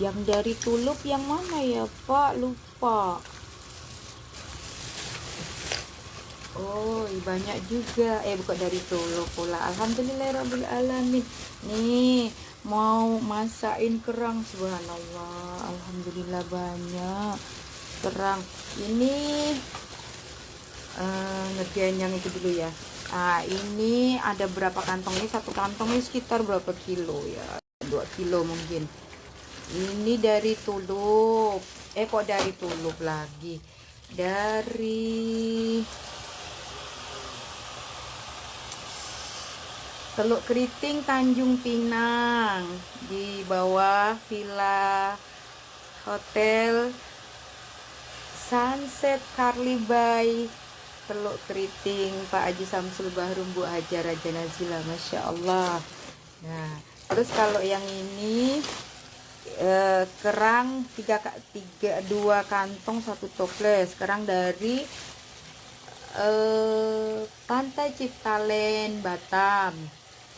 Yang dari tulup yang mana ya Pak? Lupa. Oh, banyak juga. Bukan dari tulup pula. Alhamdulillahirabbil alamin. Nih, mau masakin kerang, subhanallah. Alhamdulillah banyak kerang. Ini ngerjain yang itu dulu ya. Ini ada berapa kantong? Ini satu kantong ini sekitar berapa kilo ya? 2 kilo mungkin. Ini dari tulup. Kok dari tulup lagi? Dari Teluk Keriting, Tanjung Pinang, di bawah Villa Hotel Sunset Carly Bay, Teluk Keriting, Pak Haji Samsul Bahrum, Bu Haja Raja Nazila, Masya Allah. Nah, terus kalau yang ini kerang 2 kantong 1 toples, kerang dari Pantai Ciptalen, Batam.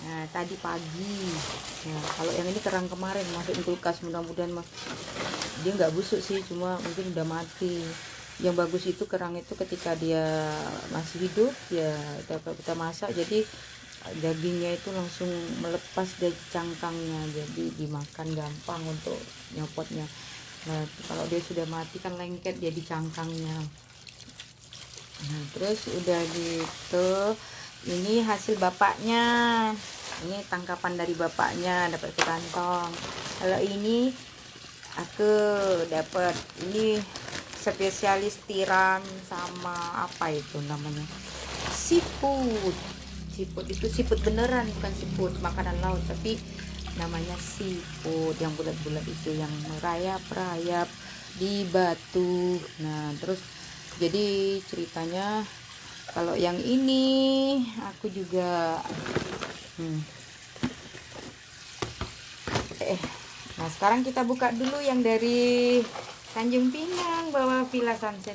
Nah, tadi pagi. Nah, kalau yang ini kerang kemarin masukin kulkas, mudah-mudahan dia nggak busuk sih, cuma mungkin udah mati. Yang bagus itu kerang itu ketika dia masih hidup ya kita masak, jadi dagingnya itu langsung melepas dari cangkangnya, jadi dimakan gampang untuk nyopotnya. Nah, kalau dia sudah mati kan lengket dia di cangkangnya. Nah, terus udah gitu, ini hasil bapaknya, ini tangkapan dari bapaknya, dapat ke kantong. Kalau ini aku dapat ini spesialis tiram sama apa itu namanya, seafood. Seafood itu seafood beneran, bukan seafood makanan laut, tapi namanya seafood yang bulat-bulat itu, yang merayap-rayap di batu. Nah, terus jadi ceritanya kalau yang ini aku juga nah, sekarang kita buka dulu yang dari Tanjung Pinang, bawah Villa Sunset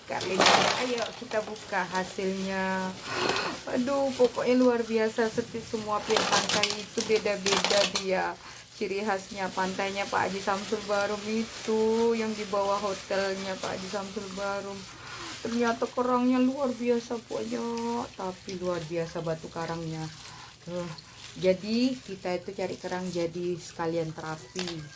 Carly. Ayo kita buka hasilnya. Aduh, pokoknya luar biasa. Setiap semua pantai itu beda-beda dia. Ciri khasnya pantainya Pak Haji Samsul Bahrum itu yang di bawah hotelnya Pak Haji Samsul Bahrum. Ternyata kerangnya luar biasa banyak, tapi luar biasa batu karangnya. Jadi kita itu cari kerang jadi sekalian terapi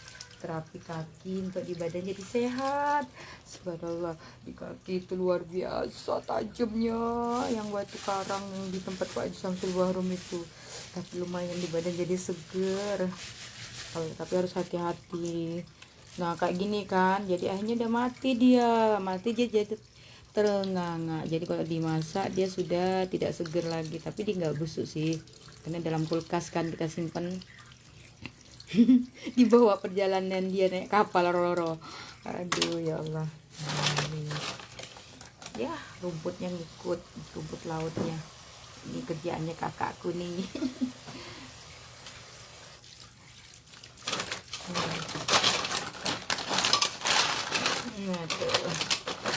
kaki untuk di badan jadi sehat. Subhanallah, di kaki itu luar biasa tajamnya yang batu karang yang di tempat Pak Haji Samsul Bahrum itu, tapi lumayan di badan jadi seger. Tapi harus hati-hati. Nah, kayak gini kan, jadi akhirnya udah mati dia jadi terenganga. Jadi kalau dimasak dia sudah tidak seger lagi, tapi dia nggak busuk sih karena dalam kulkas kan kita simpen. Dibawa perjalanan dia naik kapal roro. Aduh ya Allah. Ya, rumputnya ngikut, rumput lautnya. Ini kerjaannya kakakku nih. Nah, tuh.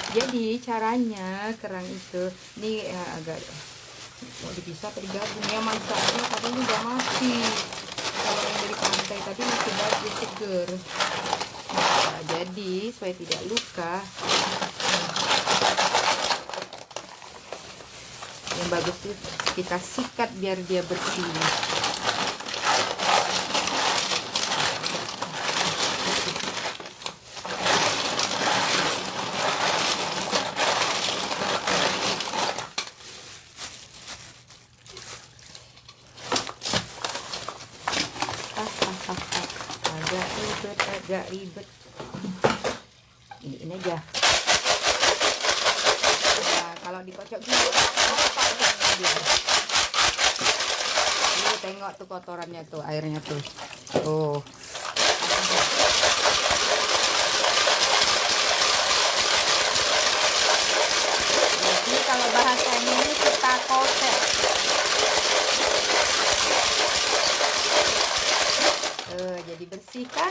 Jadi caranya kerang itu nih agak mau dipisah atau digabung ya masaknya, tapi ini udah mati. Kalau yang dari pantai tadi masih bagus seger. Nah, jadi supaya tidak luka, yang bagus tuh kita sikat biar dia bersih. Agak ribet. Ini aja. Nah, kalau dikocok dulu, tengok tuh kotorannya tuh, airnya tuh. Tuh. Jadi kalau bahasanya ini kita kocek. Jadi bersih kan?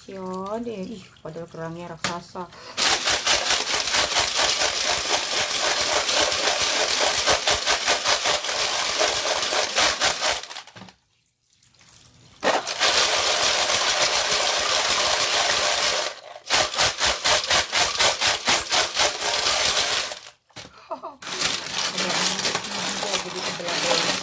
Siapa deh, padahal kerangnya raksasa. ada anaknya juga jadi sebelah bawah.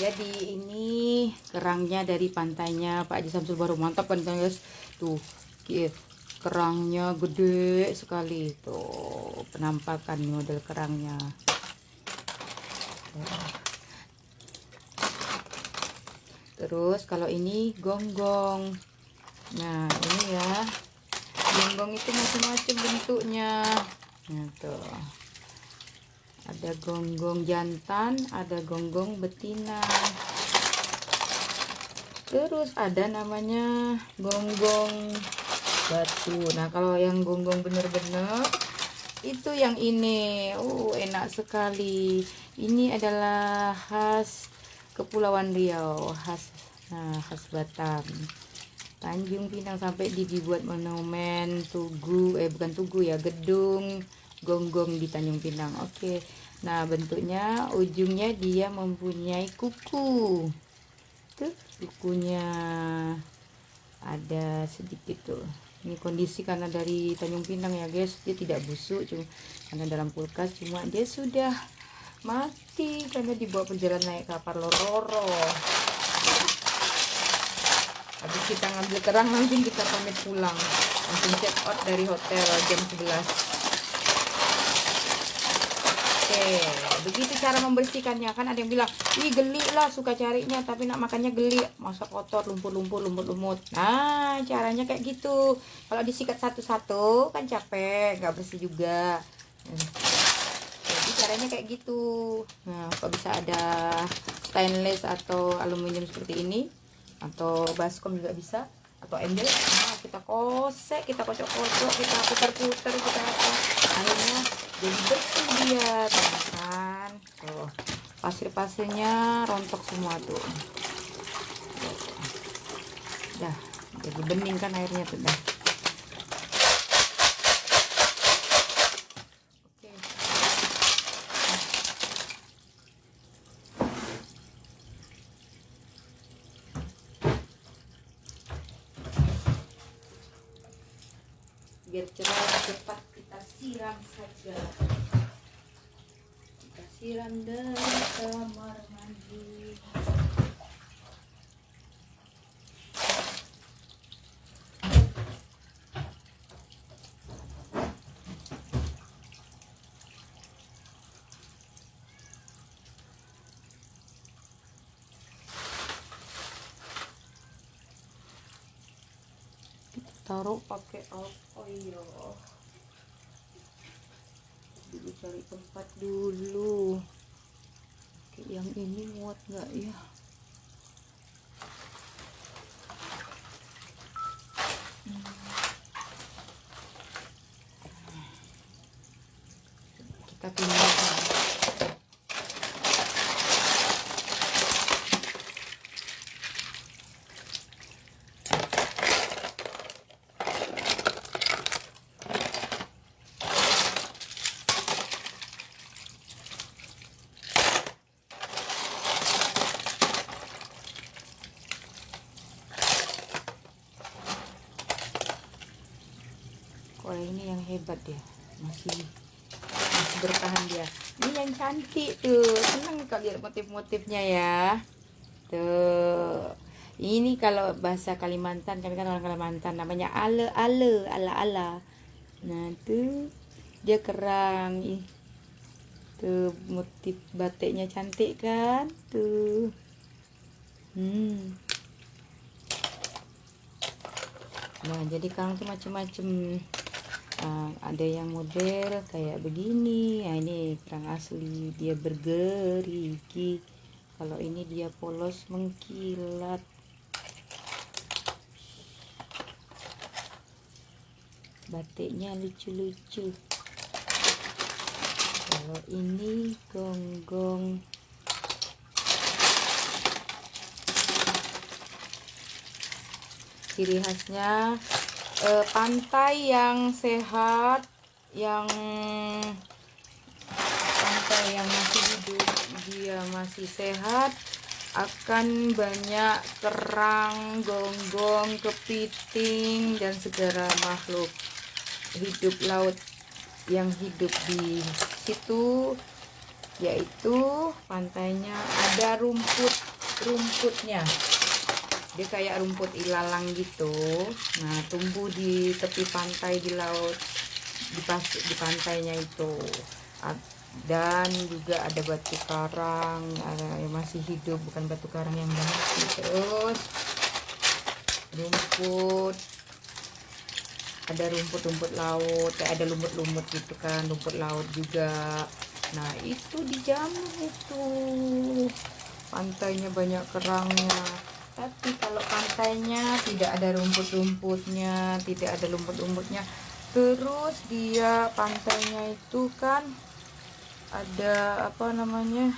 Jadi ini kerangnya dari pantainya Pak Haji Samsul, baru mantap kan guys. Tuh kerangnya gede sekali, tuh penampakan model kerangnya. Terus kalau ini gonggong, nah ini ya, gonggong itu macam-macam bentuknya. Nah tuh, ada gonggong jantan, ada gonggong betina, terus ada namanya gonggong batu. Nah kalau yang gonggong bener-bener itu yang ini, enak sekali. Ini adalah khas Kepulauan Riau, khas Batam, Tanjung Pinang, sampai dibuat monumen tugu, bukan tugu ya, gedung gonggong di Tanjung Pinang. Oke, nah bentuknya ujungnya dia mempunyai kuku, tuh kukunya ada sedikit tuh. Ini kondisi karena dari Tanjung Pinang ya guys, dia tidak busuk, cuma karena dalam kulkas, cuma dia sudah mati karena dibawa perjalanan naik kapal loro. Habis kita ngambil kerang, langsung kita pamit pulang, langsung check out dari hotel jam 11. Oke, begitu cara membersihkannya. Kan ada yang bilang, ih geli lah suka carinya, tapi nak makannya geli, masa kotor, lumpur-lumpur, lumut-lumut. Nah caranya kayak gitu. Kalau disikat satu-satu kan capek, nggak bersih juga. Jadi caranya kayak gitu. Nah kok bisa ada stainless atau aluminium seperti ini, atau baskom juga bisa, atau ember. Nah kita kosek, kita kocok-kocok, kita putar-putar, kita apa, akhirnya jadi bersih dia, teman-teman. Tuh pasir-pasirnya rontok semua tuh. Dah jadi bening kan airnya tuh dah. Biar cerah cepat kita siram saja, kita siram dari kamar mandi. Taruh pakai apa ya, dulu cari tempat dulu. Oke, yang ini muat nggak ya? Kita pindah. Kalau ini yang hebat ya, masih bertahan dia. Ini yang cantik tuh, senang kalau lihat motif-motifnya ya. Tuh, ini kalau bahasa Kalimantan, kami kan orang Kalimantan, namanya ala. Nah tuh dia kerang, tuh motif batiknya cantik kan tuh. Nah, jadi kerang tuh macem-macem. Ada yang model kayak begini. Nah, ini kerang asli, dia bergerigi. Kalau ini dia polos mengkilat. Batiknya lucu-lucu. Kalau ini gonggong. Ciri khasnya pantai yang sehat, yang pantai yang masih hidup, dia masih sehat, akan banyak kerang, gonggong, kepiting, dan segala makhluk hidup laut yang hidup di situ. Yaitu pantainya ada rumputnya, dia kayak rumput ilalang gitu. Nah, tumbuh di tepi pantai, di laut, di pantainya itu. Dan juga ada batu karang yang masih hidup, bukan batu karang yang mati. Terus rumput, ada rumput laut, kayak ada lumut-lumut gitu kan, rumput laut juga. Nah, itu dijamin itu pantainya banyak kerangnya. Tapi kalau pantainya tidak ada rumput-rumputnya, tidak ada lumut-lumutnya, terus dia pantainya itu kan ada apa namanya,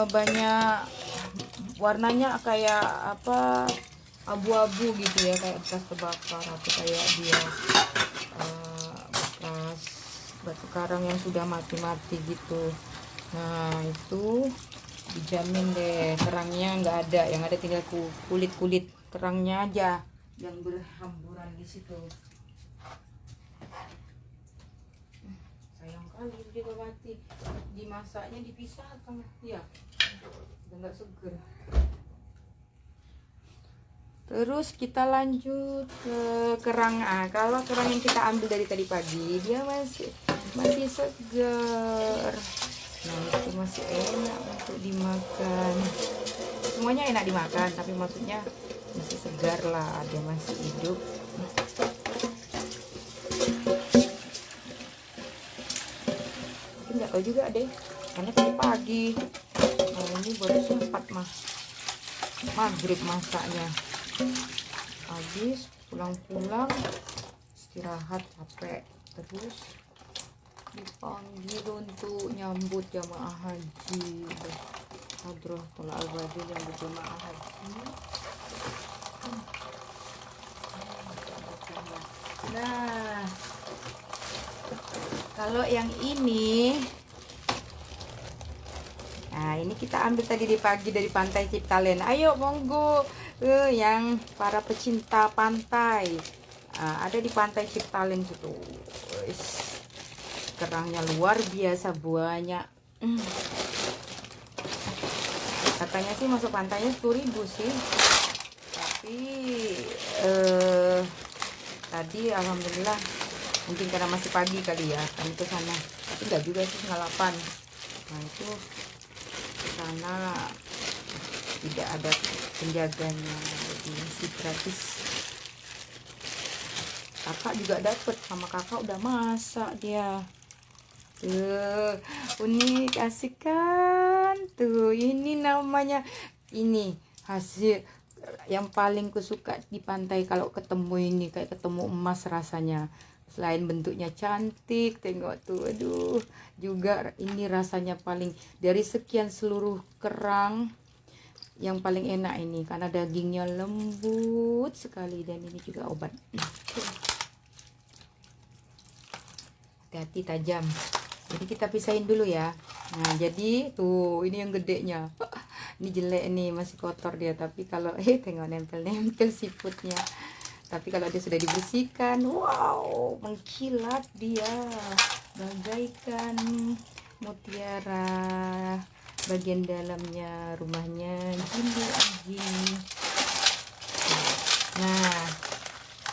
banyak warnanya kayak apa, abu-abu gitu ya, kayak bekas terbakar atau kayak dia bekas batu karang yang sudah mati-mati gitu. Nah, itu dijamin deh kerangnya nggak ada, yang ada tinggal kulit kerangnya aja yang berhamburan di situ. Sayang kali dia mati, dimasaknya dipisahkan ya, udah nggak seger. Terus kita lanjut ke kerang. Kalau kerang yang kita ambil dari tadi pagi, dia masih segar. Nah, itu masih enak untuk dimakan. Semuanya enak dimakan, tapi maksudnya masih segar lah, dia masih hidup. Tapi nggak tahu juga deh, karena tadi pagi. Nah, ini baru sempat maghrib masaknya. Habis pulang-pulang istirahat capek, terus dipanggil untuk nyambut jamaah haji Hadratul Al-Badil yang berjamaah haji. Nah, kalau yang ini, nah ini kita ambil tadi di pagi dari pantai Ciptalen. Ayo monggo, yang para pecinta pantai, ada di pantai Ciptalen situ. Kerangnya luar biasa banyak. Katanya sih masuk pantainya 10.000 sih, tapi tadi alhamdulillah, mungkin karena masih pagi kali ya kami ke sana, tapi enggak juga sih, 8. Nah, itu sana tidak ada penjaganya, jadi masih gratis. Kakak juga dapet, sama kakak udah masak dia. Unik, asik kan tuh. Ini namanya, ini hasil yang paling kusuka di pantai kalau ketemu ini, kayak ketemu emas rasanya. Selain bentuknya cantik, tengok tuh, aduh, juga ini rasanya paling, dari sekian seluruh kerang yang paling enak ini, karena dagingnya lembut sekali, dan ini juga obat. Hati-hati tajam. Jadi kita pisahin dulu ya. Nah, jadi tuh ini yang gedenya. Ini jelek nih, masih kotor dia, tapi kalau tengok nempel-nempel siputnya. Tapi kalau dia sudah dibersihkan, wow, mengkilat dia bagaikan mutiara. Bagian dalamnya rumahnya gini. Nah,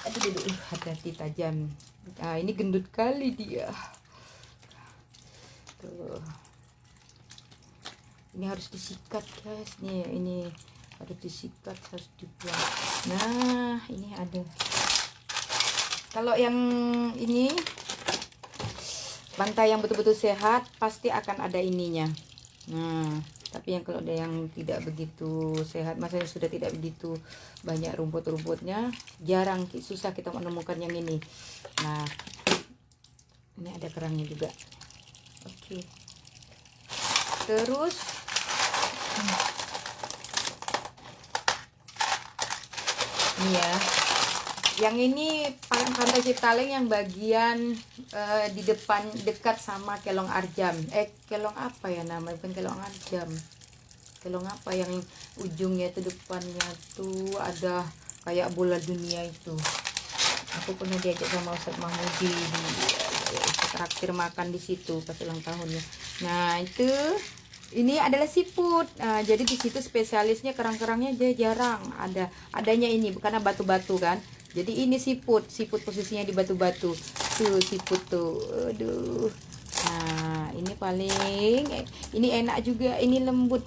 aduh, hati-hati tajam. Nah, ini gendut kali dia. Tuh. Ini harus disikat guys, nih ini harus disikat, harus dibuang. Nah ini ada. Kalau yang ini bantai yang betul-betul sehat pasti akan ada ininya. Nah tapi yang kalau ada yang tidak begitu sehat, maksudnya sudah tidak begitu banyak rumput-rumputnya, jarang, susah kita menemukan yang ini. Nah ini ada kerangnya juga. Oke. Terus ini ya, yang ini Pantai Ciptaleng yang bagian di depan dekat sama Kelong Arjam. Kelong apa ya namanya, bukan Kelong Arjam, Kelong apa yang ujungnya itu depannya tuh ada kayak bola dunia itu. Aku pernah diajak sama Ustadz Mahmudi traktir makan di situ pas ulang tahunnya. Nah itu ini adalah siput. Nah, jadi di situ spesialisnya kerang-kerangnya jarang adanya ini karena batu-batu kan. Jadi ini siput posisinya di batu-batu. Tuh siput tuh. Aduh. Nah, ini paling ini enak juga, ini lembut.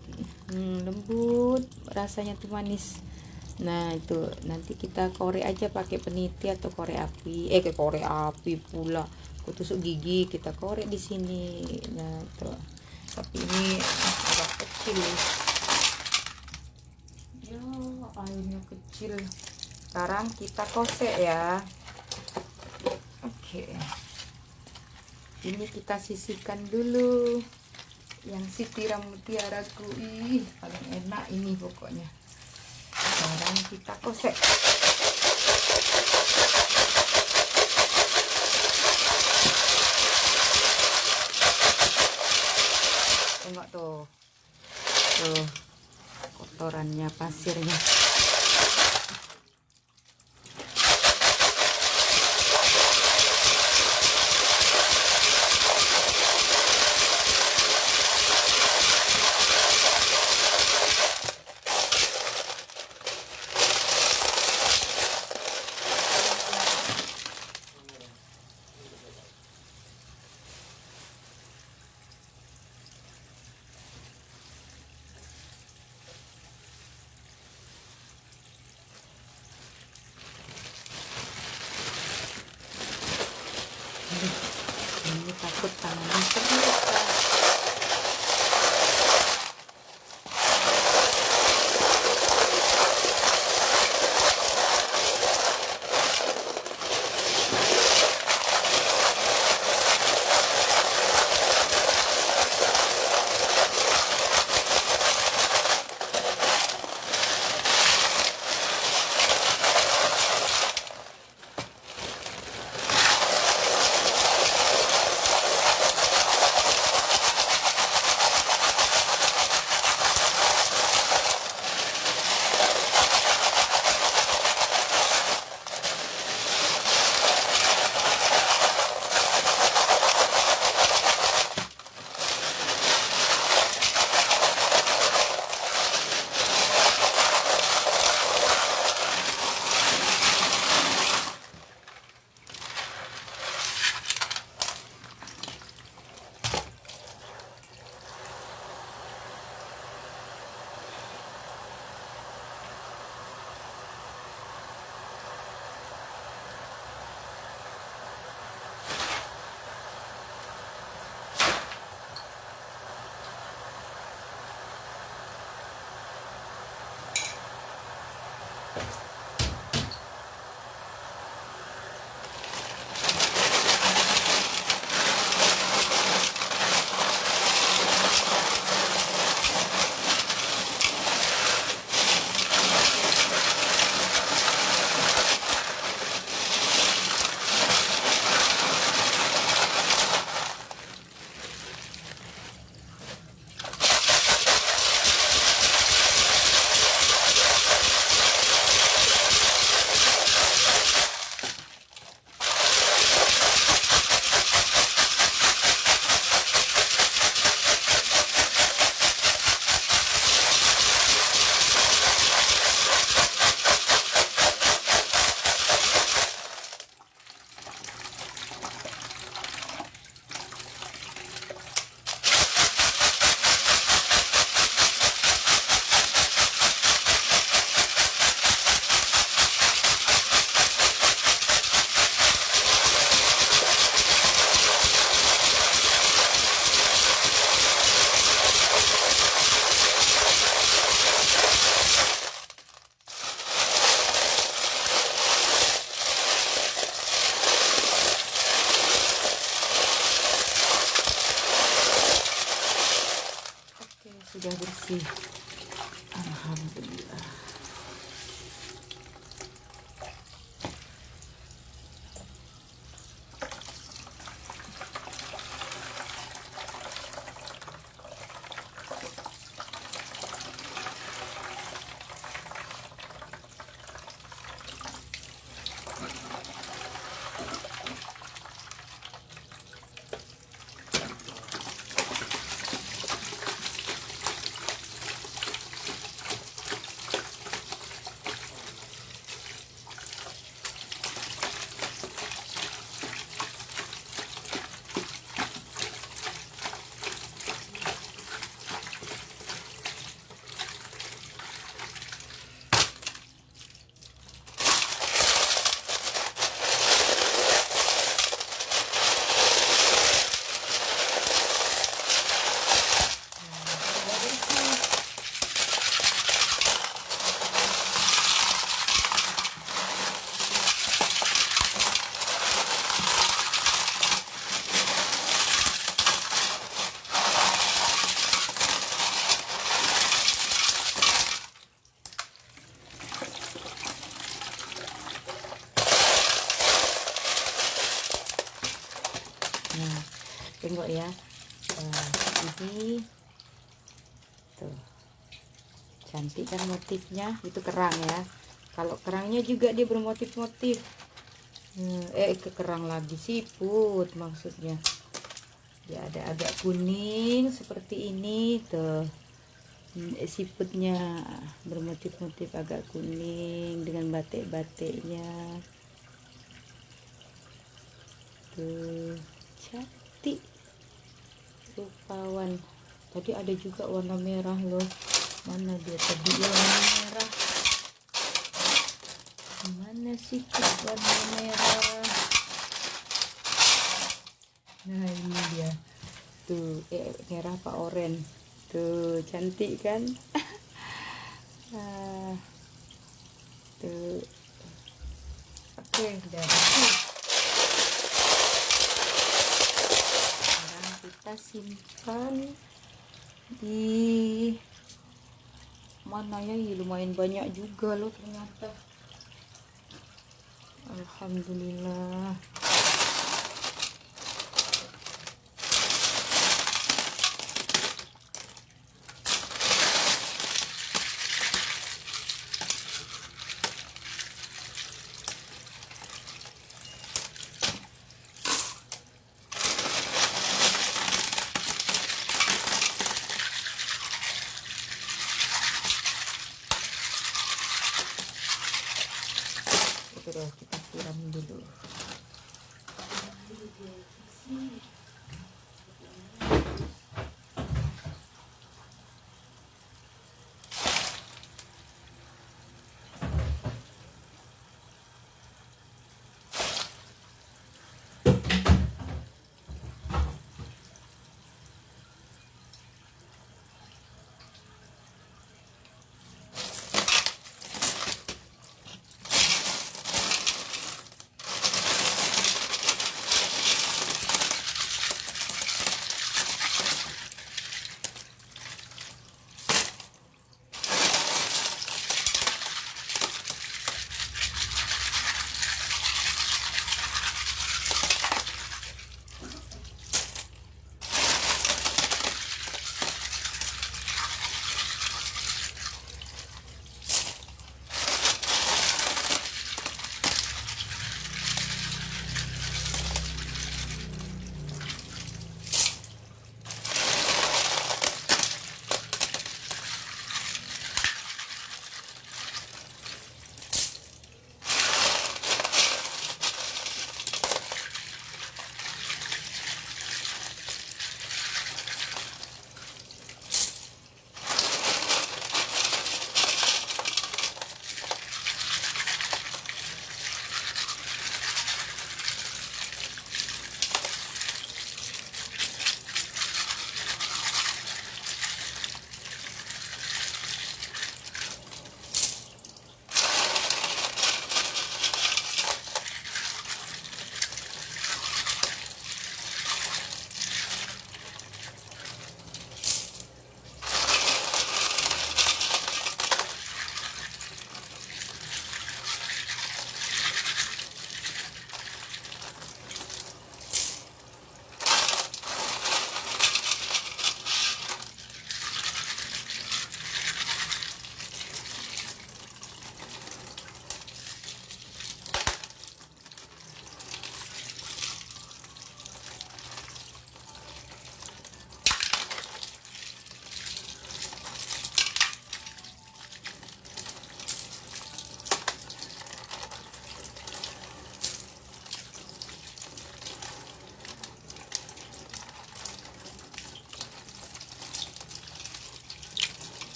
Lembut, rasanya tuh manis. Nah, itu nanti kita korek aja pakai peniti atau korek api. Korek api pula. Aku tusuk gigi, kita korek di sini. Nah, tuh. Tapi ini agak kecil ya, airnya kecil. Sekarang kita kosek ya. Oke, ini kita sisihkan dulu yang si tiram mutiaraku. Paling enak ini pokoknya. Sekarang kita kosek. Tengok tuh kotorannya, pasirnya. Ini takut tangannya terluka. rapi. Alhamdulillah. Nah, tengok ya, ini tuh cantik kan motifnya, itu kerang ya. Kalau kerangnya juga dia bermotif-motif, kerang lagi, siput maksudnya. Ya ada agak kuning seperti ini tuh, siputnya bermotif-motif agak kuning dengan batik-batiknya tuh, cantik rupawan. Tadi ada juga warna merah loh, mana dia tadi warna merah, mana sih warna merah? Nah ini dia tuh, merah apa oranye tuh, cantik kan? Tuh, oke udah. Sekarang kita simpan di mana ya, lumayan banyak juga loh ternyata. Alhamdulillah. Terus kita siram dulu.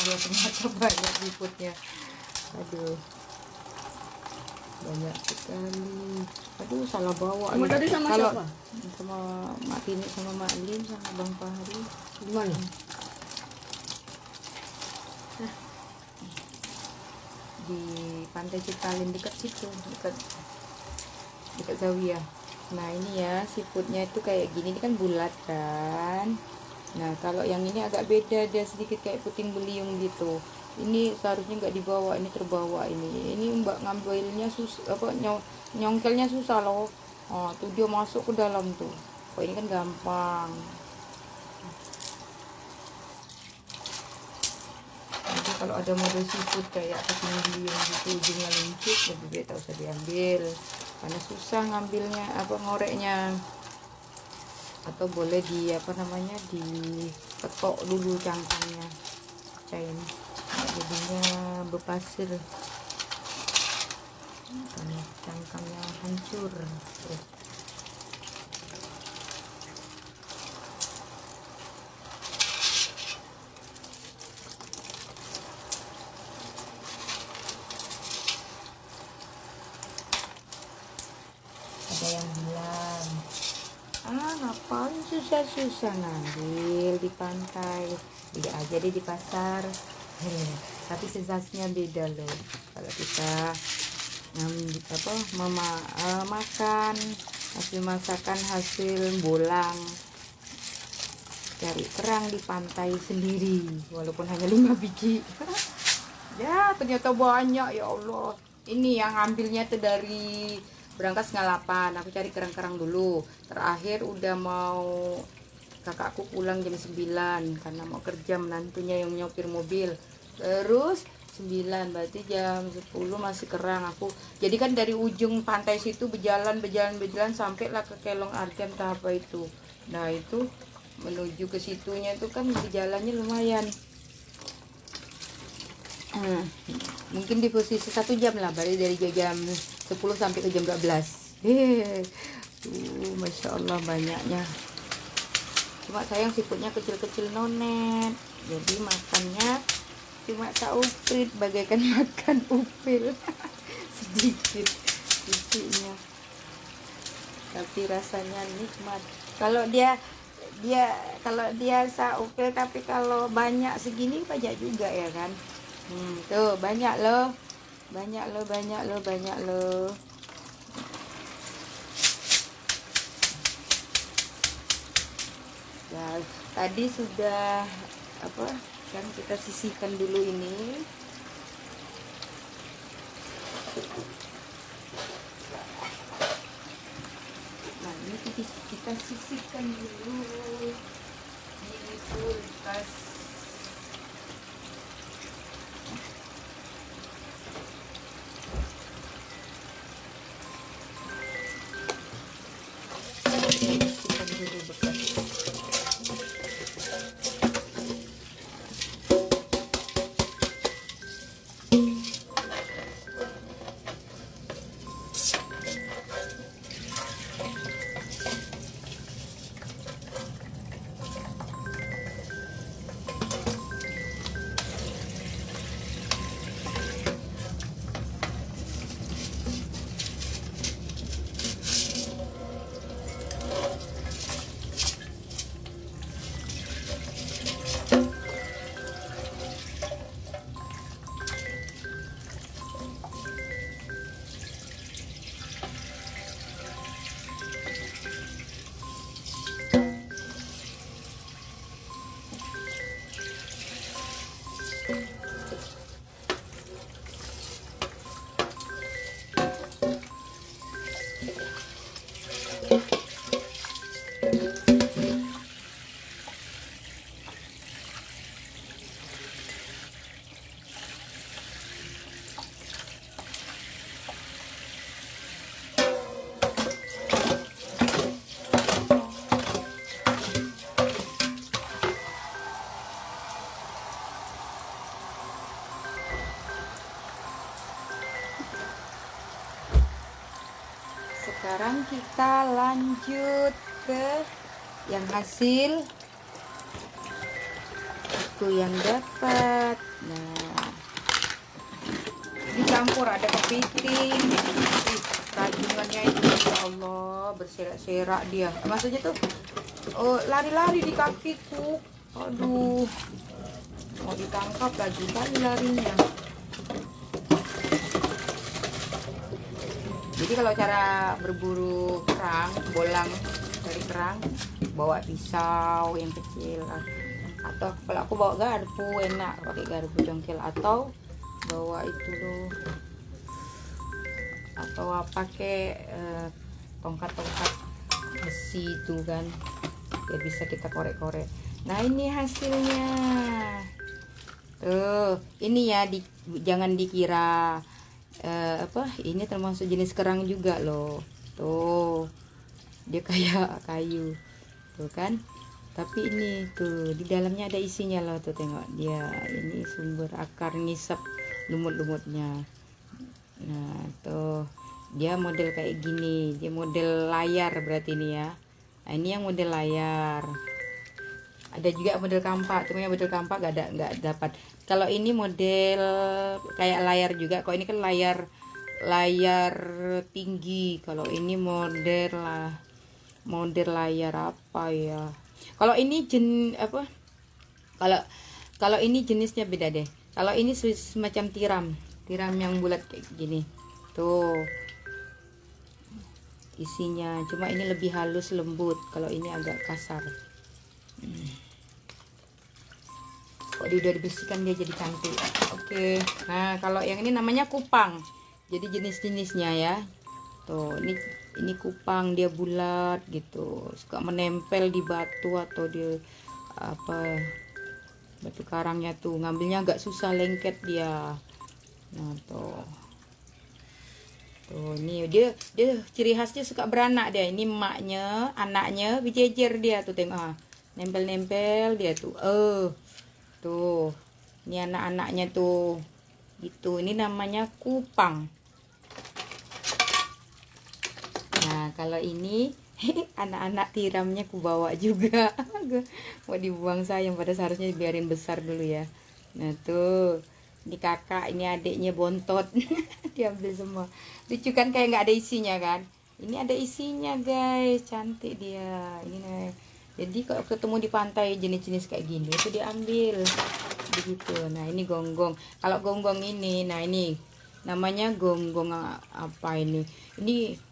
Allah, ternyata banyak siputnya. Aduh, banyak sekali. Aduh, salah bawa. Kamu tadi sama kalau siapa? sama Mak Tini, sama Mak Lin, sama Bang Fahri. Gimana? Di Pantai Citalin, dekat situ, dekat Zawiya. Nah ini ya, seafoodnya itu kayak gini, ini kan bulat kan. Nah kalau yang ini agak beda, dia sedikit kayak puting beliung gitu. Ini seharusnya nggak dibawa, ini terbawa. Ini mbak ngambilnya susah, apa, nyongkelnya susah loh. Oh tuh dia masuk ke dalam tuh. Oh ini kan gampang. Jadi kalau ada model seafood kayak puting beliung gitu, ujungnya luncur, lebih baik tak usah diambil karena susah ngambilnya, apa, ngoreknya. Atau boleh di, apa namanya, diketok dulu cangkangnya, cain, jadinya berpasir karena cangkangnya hancur. Ada yang bilang, ngapain susah-susah ngambil di pantai, beli aja deh di pasar. Tapi sensasinya beda loh kalau kita makan hasil masakan, hasil bolang, cari kerang di pantai sendiri walaupun hanya 5 biji. Ya ternyata banyak, ya Allah. Ini yang ambilnya tuh dari berangkat setengah 8, aku cari kerang-kerang dulu. Terakhir udah mau kakakku pulang jam 9 karena mau kerja, menantunya yang nyopir mobil. Terus 9 berarti jam 10 masih kerang aku. Jadi kan dari ujung pantai situ berjalan sampailah ke Kelong Arken apa itu. Nah itu menuju ke situnya itu kan jalannya lumayan. Mungkin di posisi 1 jam lah, berarti dari jam 10 sampai ke jam 12. Masya Allah banyaknya. Cuma sayang siputnya kecil-kecil nonet, jadi makannya cuma sauprit, bagaikan makan upil. Sedikit isinya, tapi rasanya nikmat. Kalau dia saupil, tapi kalau banyak segini banyak juga ya kan. Tuh banyak loh. Ya, tadi sudah, apa, kan kita sisihkan dulu ini. Nah ini kita sisihkan dulu di kulkas. Sisihkan dulu bekas. Sekarang kita lanjut ke yang hasil aku yang dapat. Nah, dicampur ada kepiting. Rajungannya itu ya Allah, berserak-serak dia. Maksudnya tuh lari-lari di kakiku. Aduh, mau ditangkap lagi kali larinya. Jadi kalau cara berburu kerang, bolang dari kerang, bawa pisau yang kecil, atau kalau aku bawa garpu enak, pakai garpu congkel, atau bawa itu loh, atau pakai tongkat-tongkat besi itu kan, biar bisa kita korek-korek. Nah ini hasilnya tuh, ini ya jangan dikira ini termasuk jenis kerang juga loh, tuh dia kayak kayu tuh kan, tapi ini tuh di dalamnya ada isinya loh, tuh tengok dia, ini sumber akar ngisep lumut-lumutnya. Nah tuh dia model kayak gini, dia model layar berarti ini ya. Nah ini yang model layar, ada juga model kampak, cuma yang model kampak nggak dapat. Kalau ini model kayak layar juga, kok ini kan layar tinggi. Kalau ini model layar apa ya, kalau ini kalau ini jenisnya beda deh. Kalau ini semacam tiram yang bulat kayak gini tuh isinya, cuma ini lebih halus lembut, kalau ini agak kasar. Kok udah dibersihkan dia jadi cantik. Oke. Nah kalau yang ini namanya kupang, jadi jenis-jenisnya ya tuh, ini kupang, dia bulat gitu, suka menempel di batu atau di batu karangnya tuh, ngambilnya agak susah, lengket dia. Nah tuh ini dia ciri khasnya suka beranak dia. Ini emaknya, anaknya berjejer dia tuh, tengok nempel-nempel dia tuh. Tuh ini anak-anaknya tuh itu, ini namanya kupang. Nah kalau ini anak-anak tiramnya ku bawa juga. Mau dibuang sayang, pada seharusnya biarin besar dulu ya. Nah tuh ini kakak, ini adiknya bontot. Diambil semua, lucu kan, kayak nggak ada isinya kan. Ini ada isinya guys, cantik dia ini nih. Jadi kalau ketemu di pantai jenis-jenis kayak gini itu diambil begitu. Nah ini gonggong, kalau gonggong ini, nah ini namanya gonggong apa ini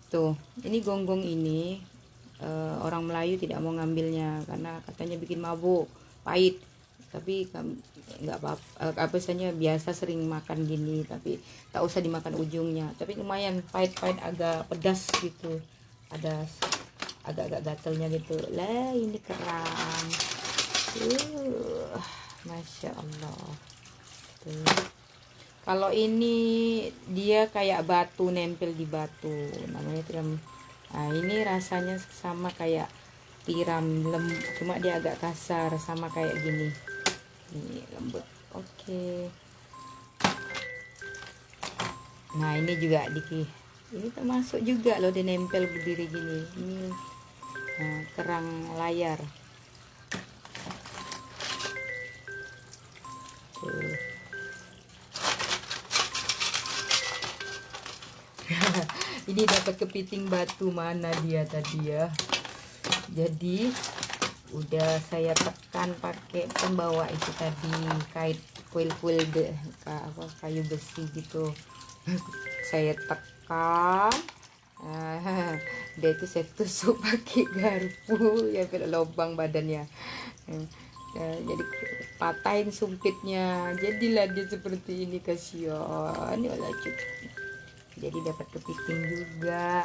tuh, ini gonggong ini orang Melayu tidak mau ngambilnya karena katanya bikin mabuk, pahit. Tapi nggak apa-apa, biasa sering makan gini, tapi tak usah dimakan ujungnya. Tapi lumayan pahit-pahit, agak pedas gitu, ada agak-agak gatelnya gitu lah. Ini kerang, masya Allah tuh. Kalau ini dia kayak batu, nempel di batu, namanya tiram. Nah ini rasanya sama kayak tiram, cuma dia agak kasar, sama kayak gini. Ini lembut. Oke. Nah ini juga ini termasuk juga loh, dia nempel berdiri gini. Ini kerang layar. Tuh. Ini dapat kepiting batu, mana dia tadi ya. Jadi udah saya tekan pakai pembawa itu tadi, kait kuil-kuil kayu besi gitu. Saya tekan, dia itu saya tusuk pakai garpu ya, lubang badannya. Jadi patahin sumpitnya, jadilah dia seperti ini, kasihan ya Allah. Jadi dapat kepiting juga.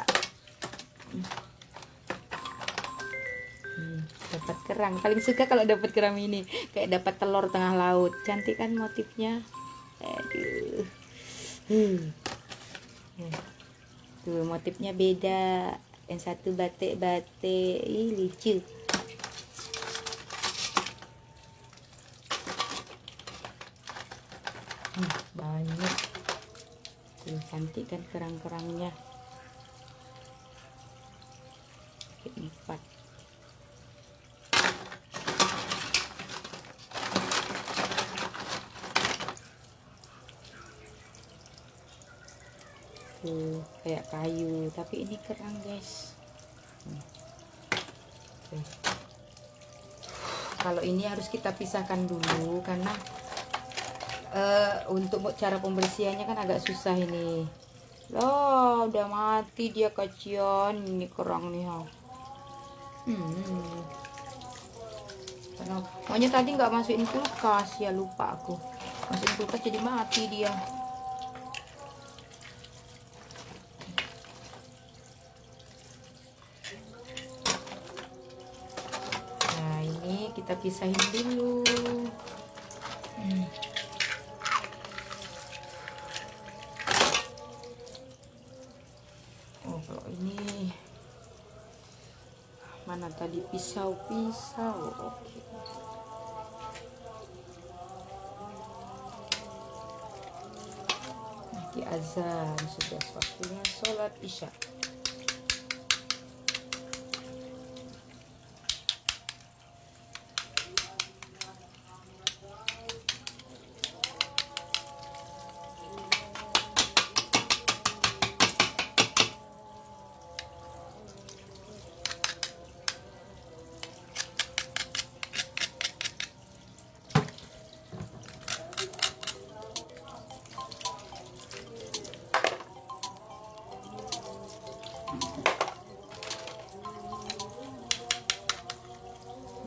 Dapat kerang, paling suka kalau dapat kerang ini, kayak dapat telur tengah laut. Cantik kan motifnya. Aduh. Tuh motifnya beda, yang satu batik-batik, lucu. Banyak tuh, cantik kan kerang-kerangnya, empat. gitu kayak kayu, tapi ini kerang guys. Oke. Kalau ini harus kita pisahkan dulu karena untuk cara pembersihannya kan agak susah ini loh. Udah mati dia, kasihan ini kerang nih ha. Karena maunya tadi nggak masukin kulkas, ya lupa aku masukin kulkas jadi mati dia. Nah ini kita pisahin dulu. Oh kalau ini mana tadi pisau. Oke. Nanti azan sudah waktunya sholat isya.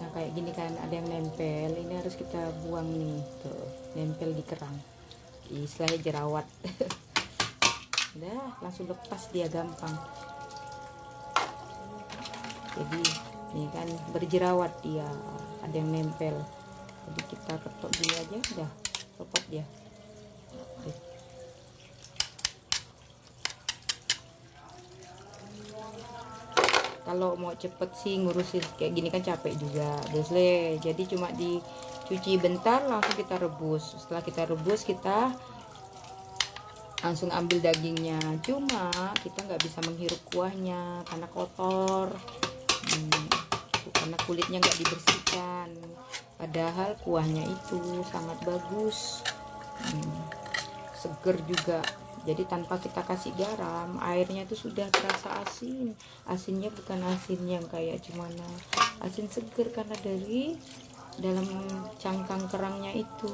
Kayak gini kan ada yang nempel, ini harus kita buang nih, tuh nempel di kerang, istilahnya jerawat. Udah langsung lepas dia gampang. Jadi ini kan berjerawat dia, ada yang nempel, jadi kita ketok gini aja udah copot dia. Oke. Kalau mau cepet sih ngurusin kayak gini kan capek juga Desle, jadi cuma dicuci bentar langsung kita rebus. Setelah kita rebus kita langsung ambil dagingnya, cuma kita nggak bisa menghirup kuahnya karena kotor. Karena kulitnya nggak dibersihkan, padahal kuahnya itu sangat bagus, seger juga. Jadi tanpa kita kasih garam, airnya itu sudah terasa asin. Asinnya bukan asin yang kayak cuman asin seger, karena dari dalam cangkang kerangnya itu.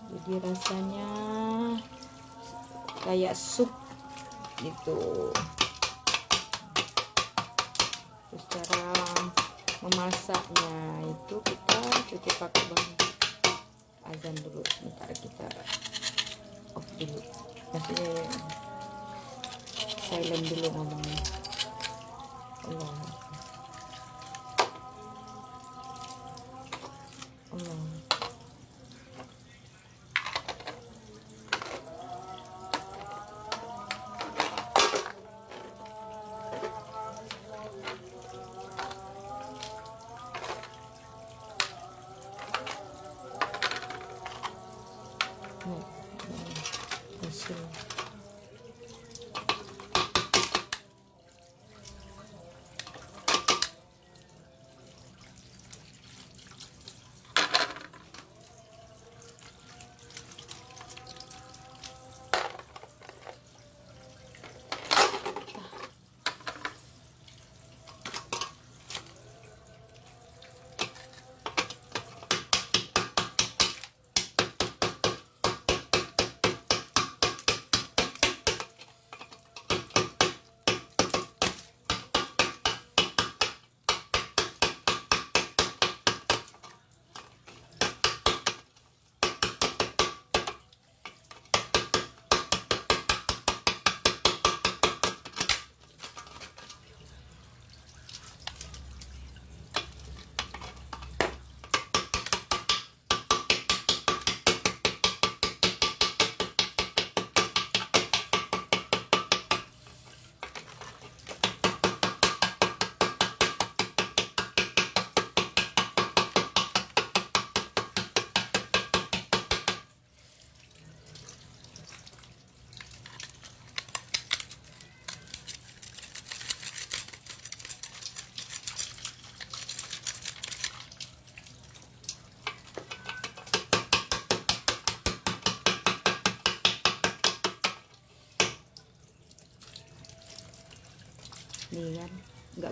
Jadi rasanya kayak sup gitu. Terus cara memasaknya itu kita cukup pakai bambu. Azan dulu, sebentar kita off dulu. Maksudnya silent dulu ngomongnya. Allah.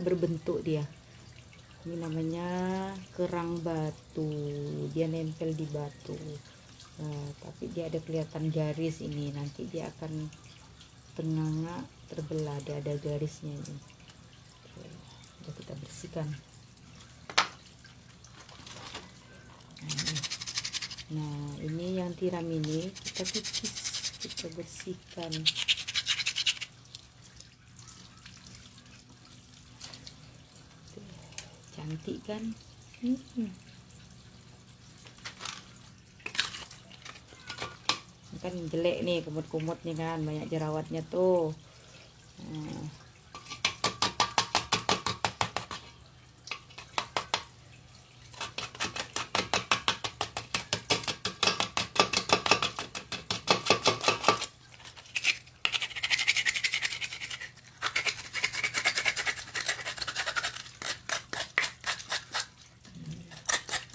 nggak berbentuk dia. Ini namanya kerang batu, dia nempel di batu. Nah, tapi dia ada kelihatan garis ini, nanti dia akan tengah terbelah, dia ada garisnya ini. Oke, udah kita bersihkan. Nah, ini yang tiram ini kita kikis, kita bersihkan. Cantik kan? Kan jelek nih, kumut-kumut nih kan, banyak jerawatnya tuh. Nah.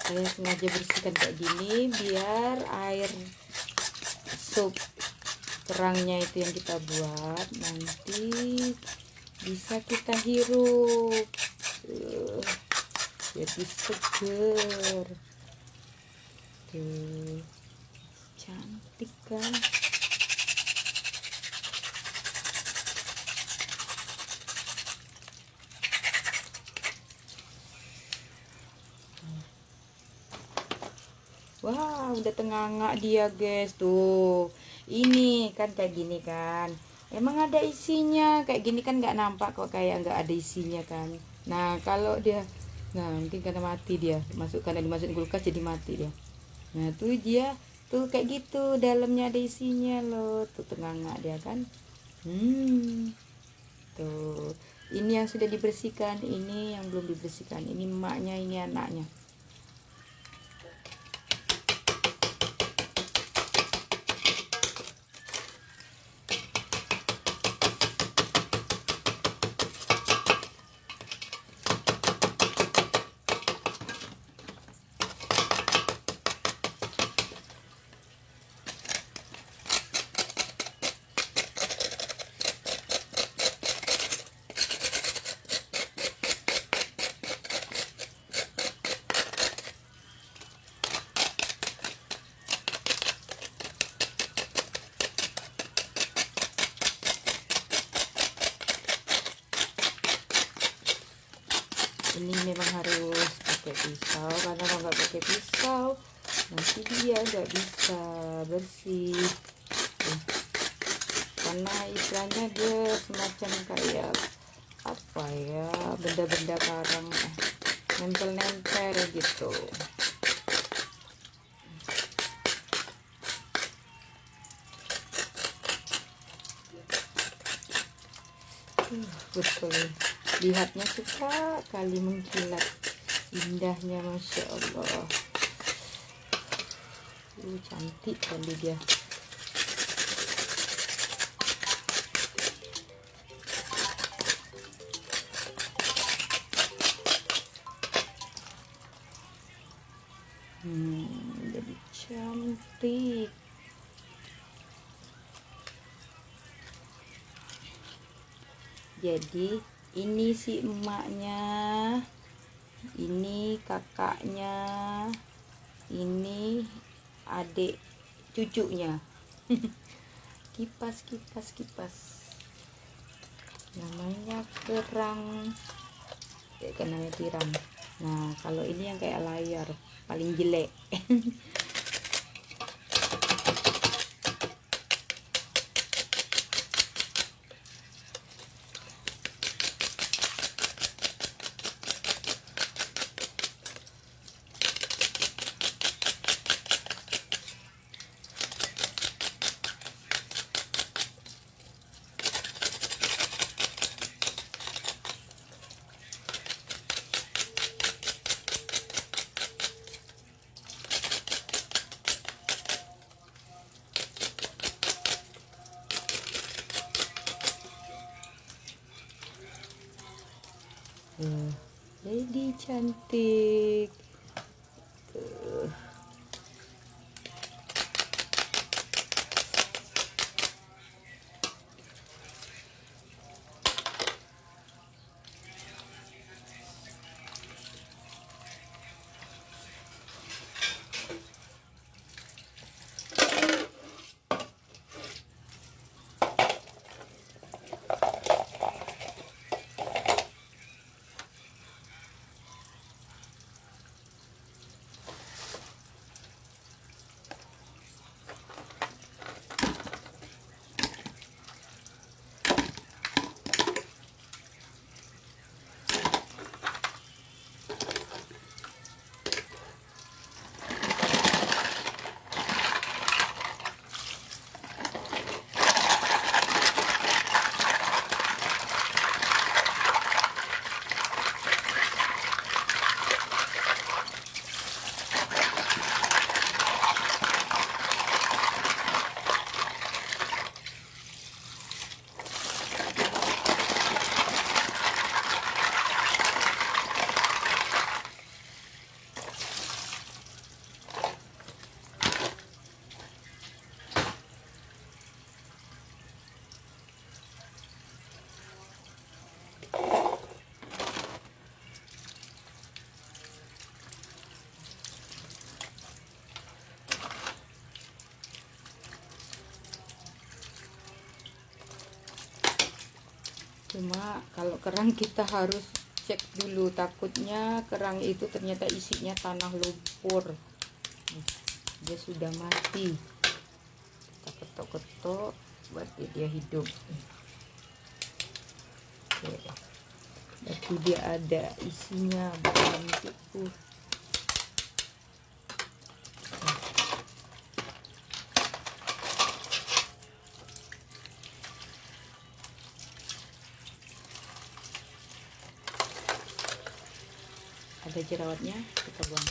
Saya sengaja bersihkan kayak gini biar air sup kerangnya itu yang kita buat nanti bisa kita hirup, jadi seger. Tuh, cantik kan? Wah, udah tenganga dia guys. Tuh, ini kan kayak gini kan, emang ada isinya. Kayak gini kan nggak nampak kok, kayak nggak ada isinya kan. Nah kalau dia, nah mungkin karena mati dia, karena dimasukin kulkas jadi mati dia. Nah tuh dia tuh kayak gitu, dalamnya ada isinya loh. Tuh tenganga dia kan. Tuh, ini yang sudah dibersihkan, ini yang belum dibersihkan. Ini emaknya, ini anaknya. Ini memang harus pakai pisau, karena kalau nggak pakai pisau nanti dia nggak bisa bersih. Karena istilahnya dia semacam kayak apa ya, benda-benda karang nempel-nempel gitu. Betul, lihatnya suka kali mengkilat, indahnya masya Allah. Cantik kali dia. Jadi cantik. Jadi ini si emaknya, ini kakaknya, ini adik cucunya. Kipas namanya kerang, kan namanya tiram. Nah kalau ini yang kayak layar paling jelek. Jadi cantik. Cuma kalau kerang kita harus cek dulu, takutnya kerang itu ternyata isinya tanah lumpur, dia sudah mati. Kita ketok-ketok berarti dia hidup. Oke, berarti dia ada isinya, bukan itu. Ada jerawatnya, kita buang.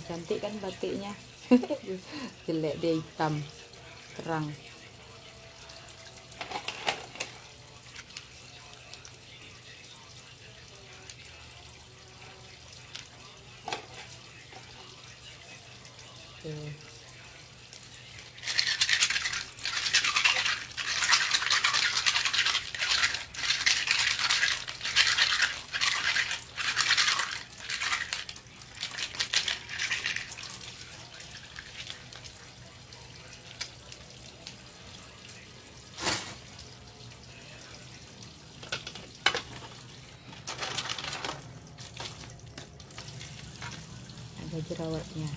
Cantik kan batiknya. Jelek, dia hitam terang. Oke. Ada jerawatnya.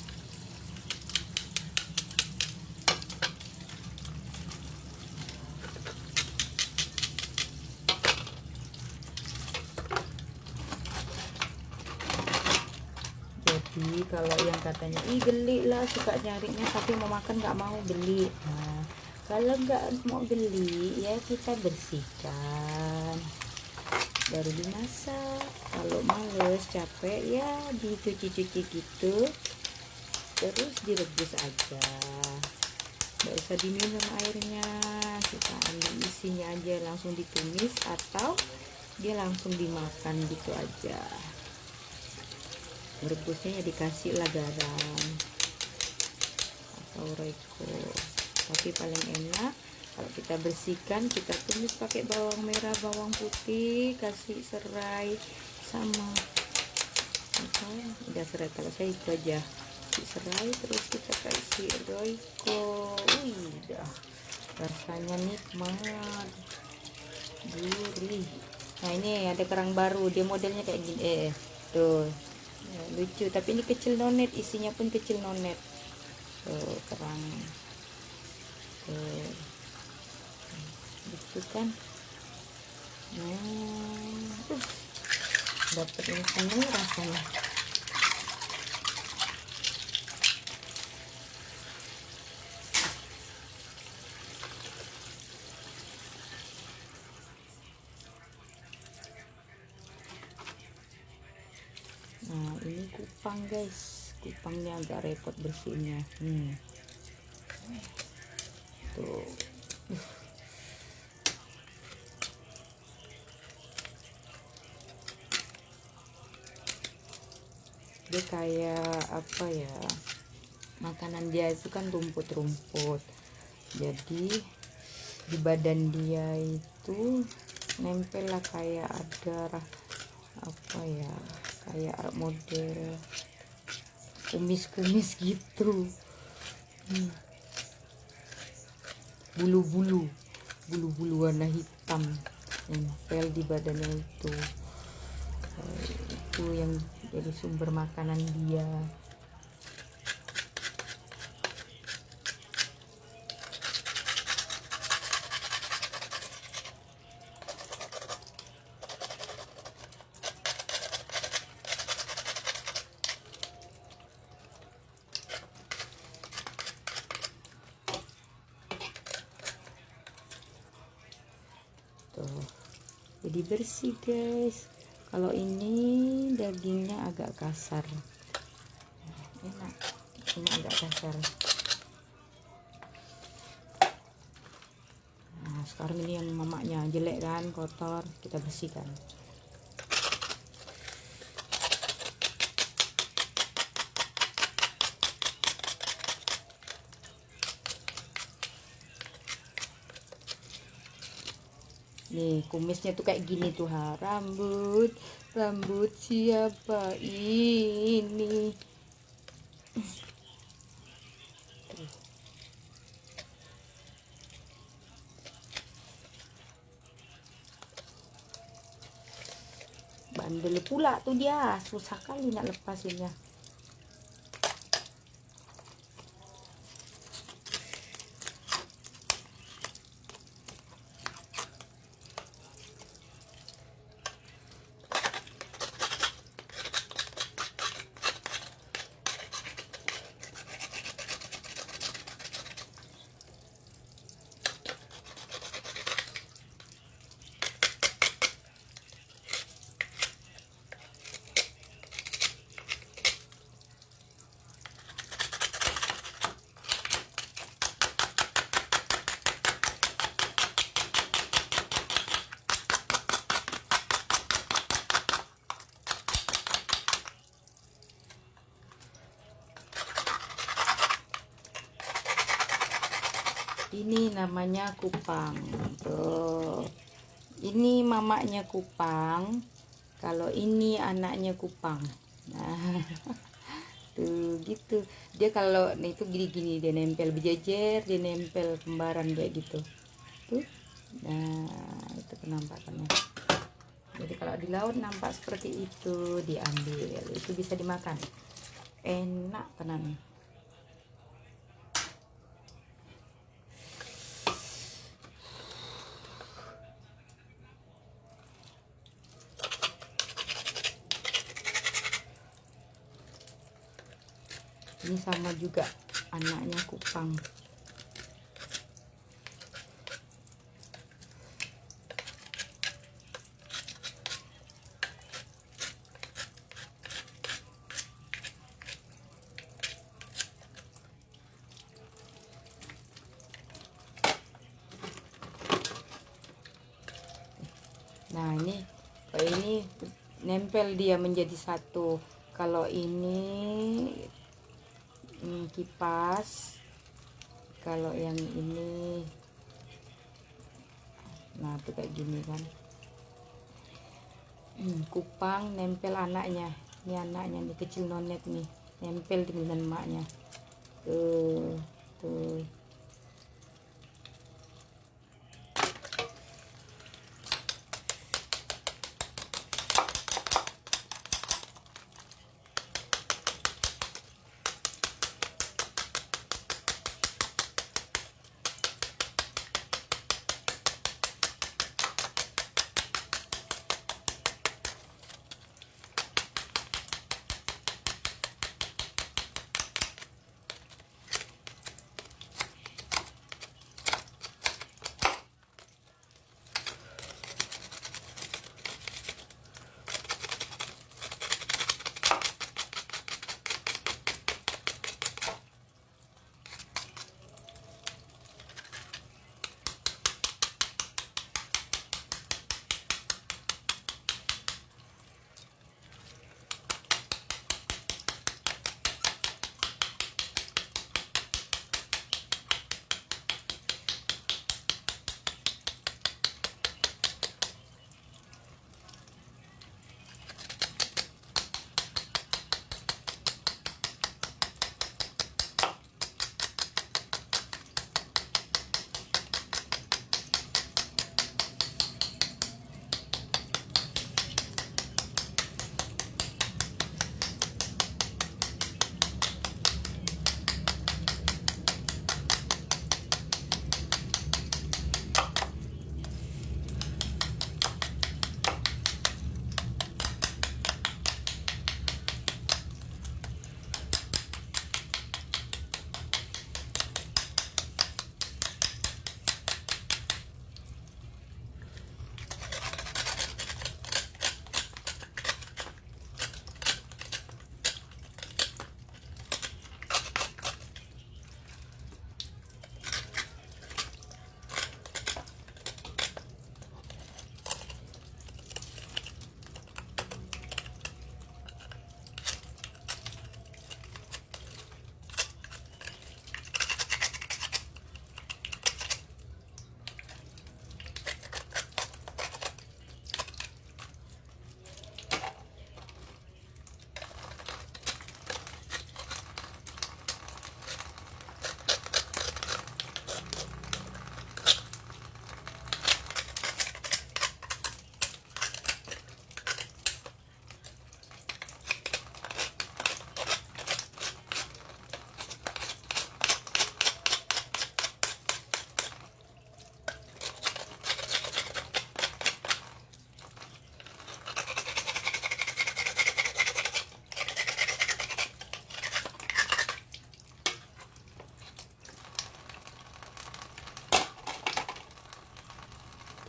Jadi kalau yang katanya geli lah suka nyarinya tapi mau makan nggak mau beli, nah kalau nggak mau beli ya kita bersihkan baru dimasak. Kalau males capek ya dicuci-cuci gitu, terus direbus aja, nggak usah diminum airnya, kita ambil isinya aja langsung ditumis atau dia langsung dimakan gitu aja. Merebusnya ya dikasih lah garam atau royco, tapi paling enak kalau kita bersihkan, kita tumis pakai bawang merah, bawang putih, kasih serai sama apa, udah serai, kalau saya itu aja kasih serai, terus kita kasih royco. Udah rasanya nikmat, gurih. Nah ini ada kerang baru, dia modelnya kayak gini, tuh ya, lucu, tapi ini kecil nonet, isinya pun kecil nonet. Tuh kerang tuh, gitu kan. Nah dapet ini seneng rasanya. Nah ini kupang guys, kupangnya agak repot bersihnya. Tuh dia kayak apa ya, makanan dia itu kan rumput-rumput, jadi di badan dia itu nempel lah kayak ada apa ya, kayak model kumis-kumis gitu, bulu-bulu warna hitam nempel di badannya itu. Itu yang jadi sumber makanan dia. jadi bersih guys. Kalau ini dagingnya agak kasar, enak, cuma agak kasar. Nah sekarang ini yang mamaknya jelek kan, kotor, kita bersihkan. Nih kumisnya tuh kayak gini tuh, ha. Rambut siapa ini? Bandel pula tuh dia, susah kali nak lepasinnya. Ini namanya kupang tuh. Ini mamaknya kupang, kalau ini anaknya kupang. Nah tuh gitu dia. Kalau itu gini-gini dia nempel berjejer, dia nempel kembaran kayak gitu tuh. Nah itu penampakannya. Jadi kalau di laut nampak seperti itu, diambil, itu bisa dimakan, enak tenan. Ini sama juga anaknya kupang. Nah ini nempel dia menjadi satu. Kalau ini kipas, kalau yang ini nah tuh kayak gini kan. Kupang nempel anaknya, ini anaknya nih kecil nonet nih, nempel dengan emaknya tuh.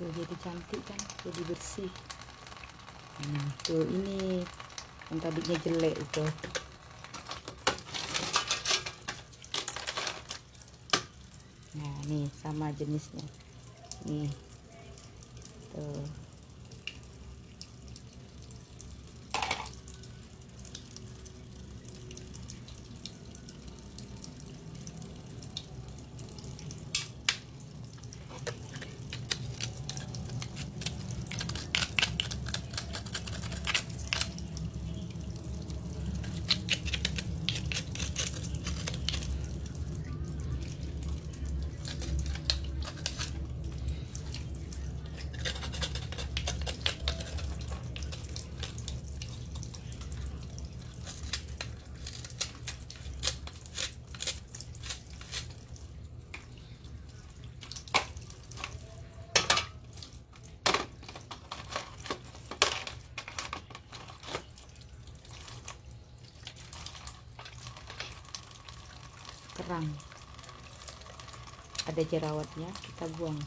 tuh jadi cantik kan, jadi bersih. Tuh ini yang tadinya jelek itu. Nah nih sama jenisnya nih tuh. Kerang ada jerawatnya, kita buang.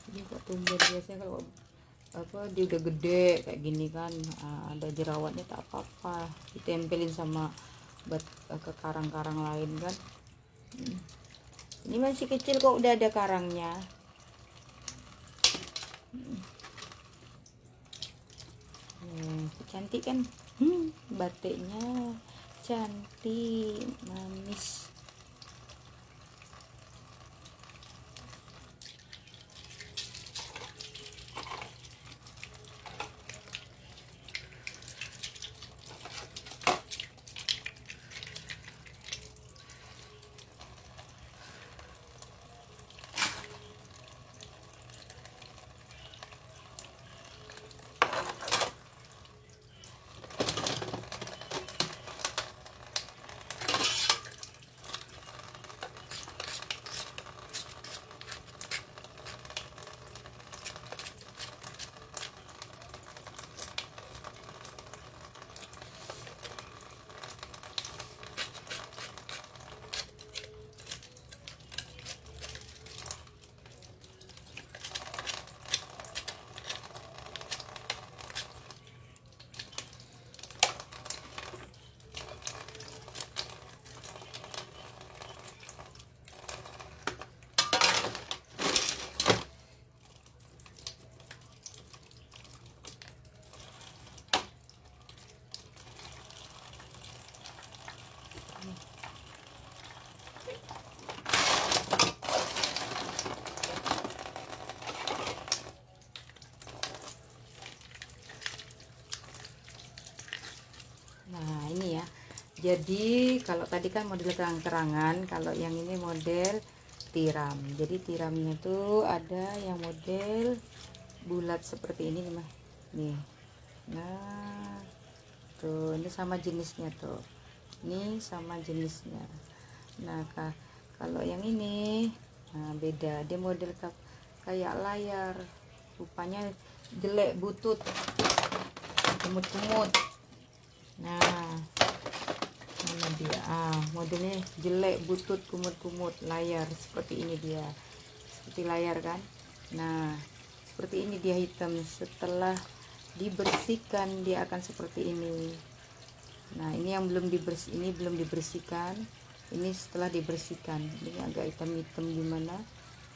Ini kok tumbuh, biasanya kalau dia udah gede kayak gini kan, ada jerawatnya tak apa-apa, ditempelin sama ke karang-karang lain kan. Ini masih kecil kok udah ada karangnya. Cantik kan, batiknya cantik, manis. Nah ini ya, jadi kalau tadi kan model kerang-kerangan, kalau yang ini model tiram. Jadi tiramnya tuh ada yang model bulat seperti ini nih, nih. Nah tuh, ini sama jenisnya tuh, ini sama jenisnya. Nah kalau yang ini, nah beda, dia model kayak layar, rupanya jelek, butut, kumut-kumut. Nah mana dia, modelnya jelek, butut, kumut-kumut, layar seperti ini dia, seperti layar kan. Nah seperti ini dia hitam, setelah dibersihkan dia akan seperti ini. Nah ini yang belum dibersihkan, ini setelah dibersihkan, ini agak hitam-hitam gimana,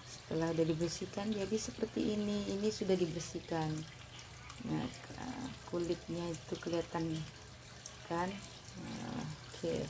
setelah udah dibersihkan jadi seperti ini sudah dibersihkan. Nah kulitnya itu kelihatan kan. Oke.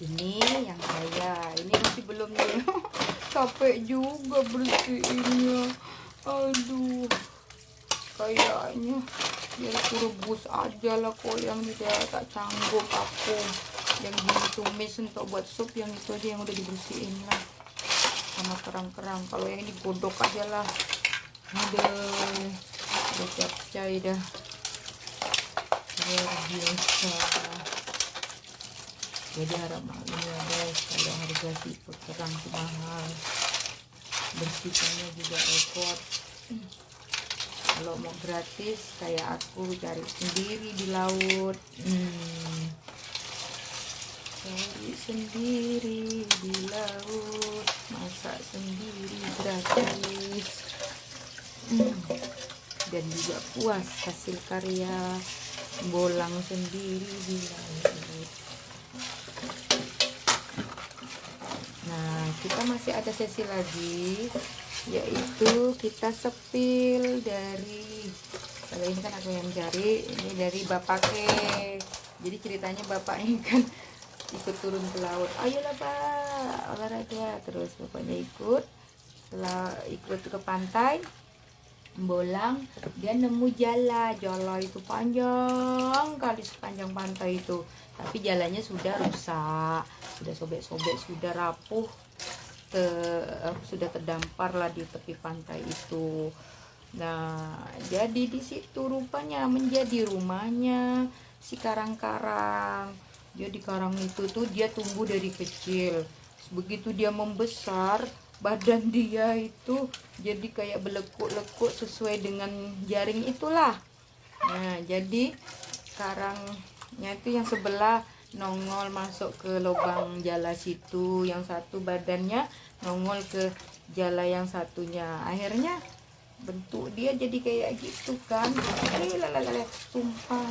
Ini yang saya, ini masih belum nih capek juga bersihinnya. Aduh, kayaknya dia rebus aja lah kok, yang tidak tak canggup aku. Yang ditumis untuk buat sup, yang itu aja yang udah dibersihin lah sama kerang-kerang. Kalau yang ini godok aja lah. Udah capcay dah, luar biasa. Jadi harap maklum ya guys, kalau harga tipe kerang itu mahal, bersihkannya juga repot. Kalau mau gratis kayak aku cari sendiri di laut, cari sendiri di laut, masak sendiri gratis, dan juga puas hasil karya bolang sendiri di laut. Nah, kita masih ada sesi lagi, yaitu kita sepil dari, kalau ini kan aku yang cari, ini dari bapaknya. Jadi ceritanya bapak ini kan ikut turun ke laut, ayolah pak olahraga, terus bapaknya ikut, setelah ikut ke pantai bolang, dia nemu jala itu panjang kali sepanjang pantai itu, tapi jalannya sudah rusak, sudah sobek-sobek, sudah rapuh, sudah terdampar lah di tepi pantai itu. Nah, jadi di situ rupanya menjadi rumahnya si karang-karang. Jadi karang itu tuh dia tumbuh dari kecil, begitu dia membesar, badan dia itu jadi kayak belekuk-lekuk sesuai dengan jaring itulah. Nah, jadi karangnya itu yang sebelah nongol masuk ke lubang jala situ, yang satu badannya nongol ke jala yang satunya. Akhirnya bentuk dia jadi kayak gitu kan. Tumpah.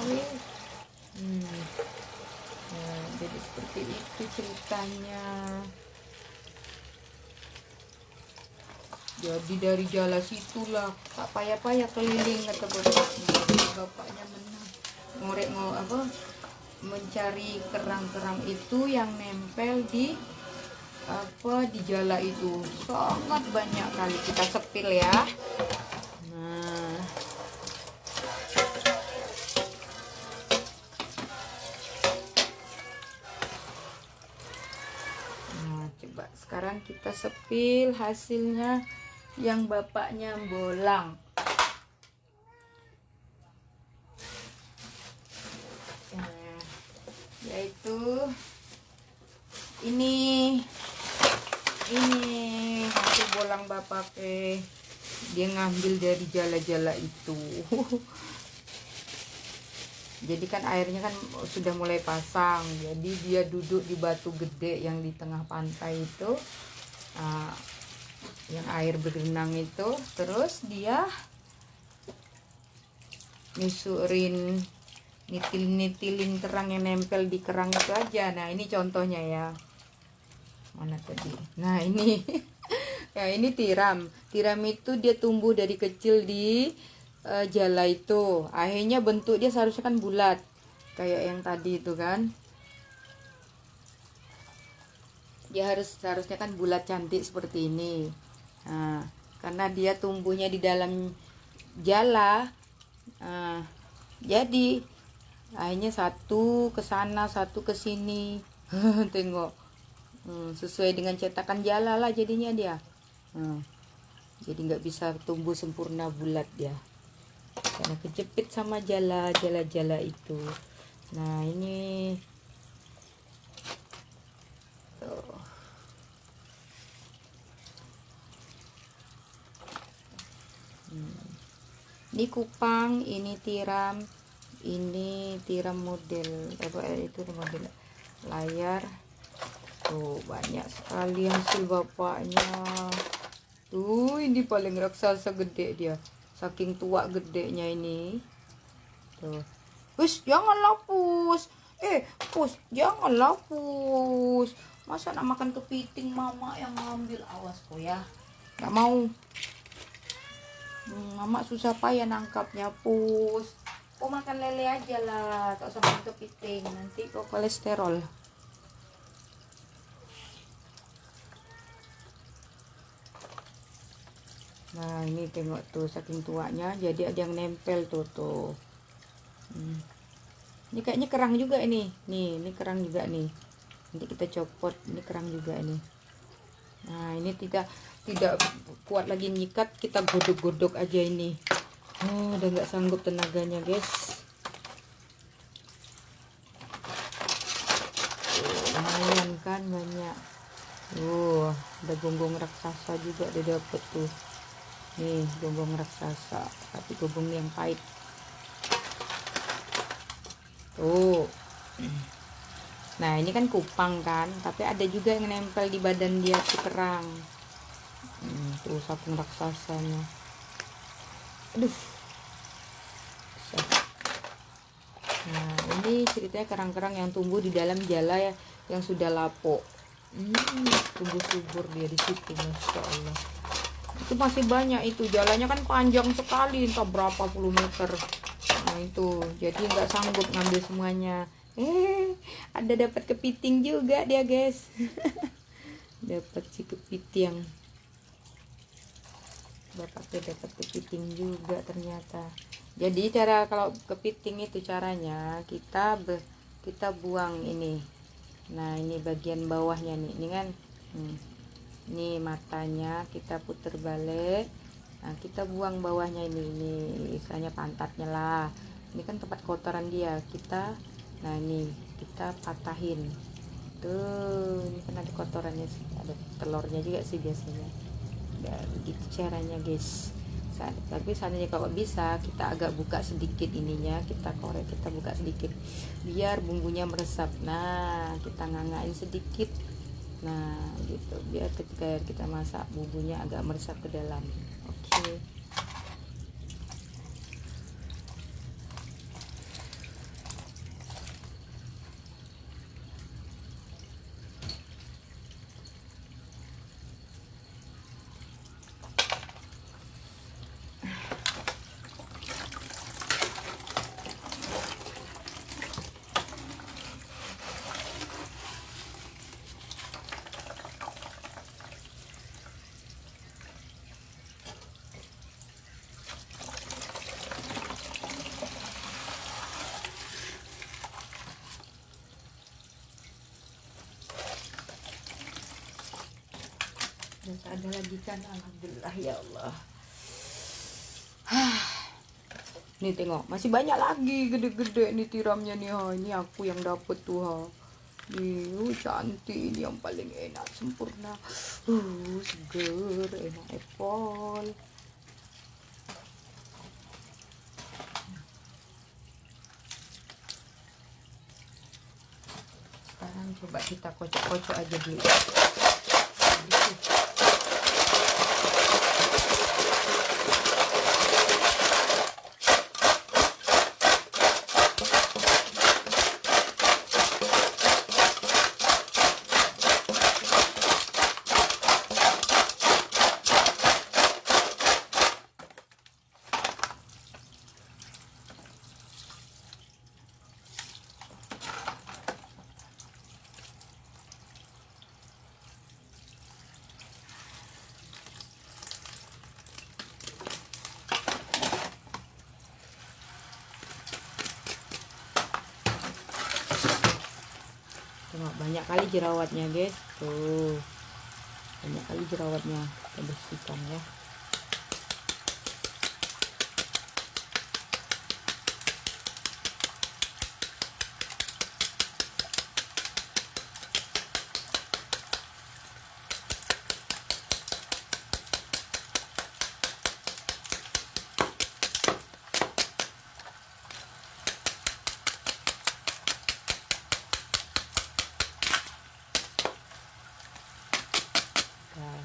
Nah, jadi seperti itu ceritanya. Jadi dari jala situlah tak payah-payah keliling, kata bapaknya. Bapaknya mencari kerang-kerang itu yang nempel di di jala itu, sangat banyak kali. Kita sepil ya. Nah, coba sekarang kita sepil hasilnya yang bapaknya bolang. Nah, yaitu ini hasil bolang bapaknya, dia ngambil dari jala-jala itu. Jadi kan airnya kan sudah mulai pasang, jadi dia duduk di batu gede yang di tengah pantai itu, yang air berenang itu. Terus dia nyusurin, nitilin kerang yang nempel di kerang itu aja. Nah, ini contohnya ya. Mana tadi? Nah, ini ya, ini tiram itu dia tumbuh dari kecil di jala itu. Akhirnya bentuk dia seharusnya kan bulat kayak yang tadi itu kan. Dia seharusnya kan bulat cantik seperti ini. Nah, karena dia tumbuhnya di dalam jala, jadi akhirnya satu ke sana, satu ke sini. Tengok, sesuai dengan cetakan jala lah jadinya dia. Jadi nggak bisa tumbuh sempurna bulat dia, karena kejepit sama jala itu. Nah, ini tuh. Ini kupang, ini tiram model itu model layar. Tuh, banyak sekali hasil bapaknya. Tuh, ini paling raksasa gede dia, saking tua gedenya ini. Tuh, Pus, jangan lapus. Pus, jangan lapus. Masa nak makan kepiting, mama yang ngambil, awas kok ya. Gak mau. Mama susah payah nangkapnya, Pus. Kok makan lele aja lah, tak usah makan kepiting, nanti kok kolesterol. Nah ini tengok tuh, saking tuanya jadi ada yang nempel tuh. Ini kayaknya kerang juga ini. Nih, ini kerang juga nih. Nanti kita copot, ini kerang juga nih. Nah, ini tidak kuat lagi nyikat, kita godok-godok aja ini. Oh, udah nggak sanggup tenaganya, guys. Lumayan kan banyak. Ada gonggong raksasa juga udah dapet tuh. Nih, gonggong raksasa, tapi gonggong yang pahit. Tuh. Nah ini kan kupang kan, tapi ada juga yang nempel di badan dia si kerang. Tuh saking raksasanya. Aduh. Nah ini ceritanya kerang-kerang yang tumbuh di dalam jala ya, yang sudah lapuk. Tumbuh subur dia di situ, masya Allah. Itu masih banyak itu, jalannya kan panjang sekali, entah berapa puluh meter. Nah itu, jadi nggak sanggup ngambil semuanya. Ada dapat kepiting juga dia, guys. Dapat si kepiting. Dapat kepiting juga ternyata. Jadi cara kalau kepiting itu caranya kita buang ini. Nah, ini bagian bawahnya nih. Ini kan ini matanya kita putar balik. Nah, kita buang bawahnya ini misalnya pantatnya lah. Ini kan tempat kotoran dia. Nah ini kita patahin tuh, ini kan ada kotorannya sih, ada telurnya juga sih biasanya. Ya begitu caranya, guys. Tapi seandainya kalau bisa kita agak buka sedikit ininya, kita korek, kita buka sedikit biar bumbunya meresap. Nah kita ngangain sedikit, nah gitu, biar ketika kita masak bumbunya agak meresap ke dalam. Oke. Dan ada lagi kan, alhamdulillah ya Allah. Nih tengok, masih banyak lagi gede-gede nih tiramnya nih. Ini aku yang dapet tuh ha. Nih, cantik, ini yang paling enak, sempurna. Seger, enak apple. Sekarang coba kita kocok-kocok aja dulu. Tengok, banyak kali jerawatnya, guys. Tuh, banyak kali jerawatnya, kita bersihkan ya.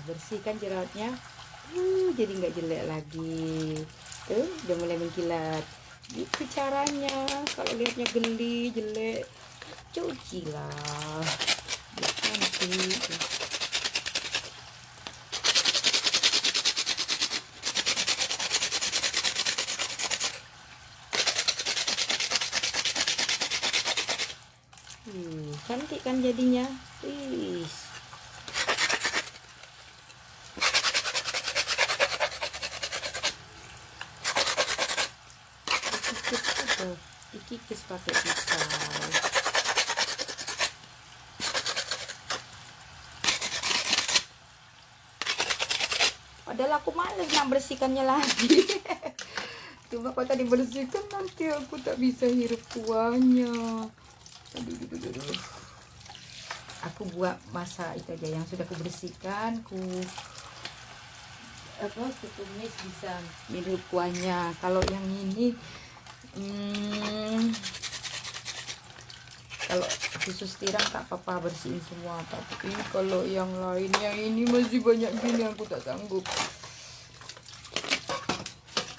Bersihkan jerawatnya, jadi nggak jelek lagi. Tuh udah mulai mengkilat. Itu caranya. Kalau lihatnya geli jelek, cucilah biar cantik. Cantik kan jadinya. dikikis aja, dikikis pakai pisau. Padahal aku males nak bersihkannya lagi. Cuma kalau tadi bersihkan nanti aku tak bisa hirup kuahnya. Aduh. Aku buat masa itu aja yang sudah aku bersihkan, aku tumis bisa hirup kuahnya. Kalau yang ini kalau khusus tiram tak apa-apa, bersihin semua. Tapi kalau yang lain, yang ini masih banyak gini, aku tak sanggup.